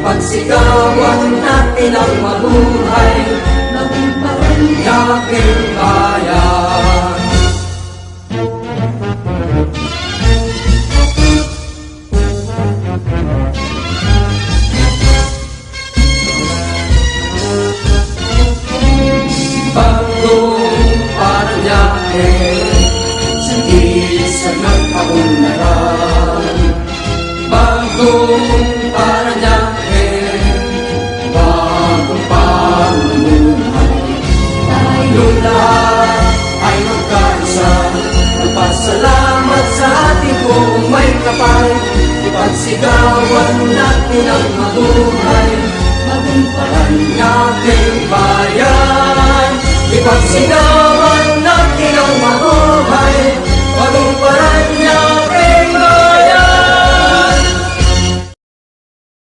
Ipagsigawan natin ang mabuhay, maging paranyaking bayan. Bagong Paranaque, sa gilid sa nagkaunlaran. Bagong Paranaque, bagong pamumuhay. Tayo lahat ay magkaisa, magpasalamat sa ating buong may kapal. Ipagsigawan natin ang mabuhay, maging Paranyaking bayan. Ipagsigawan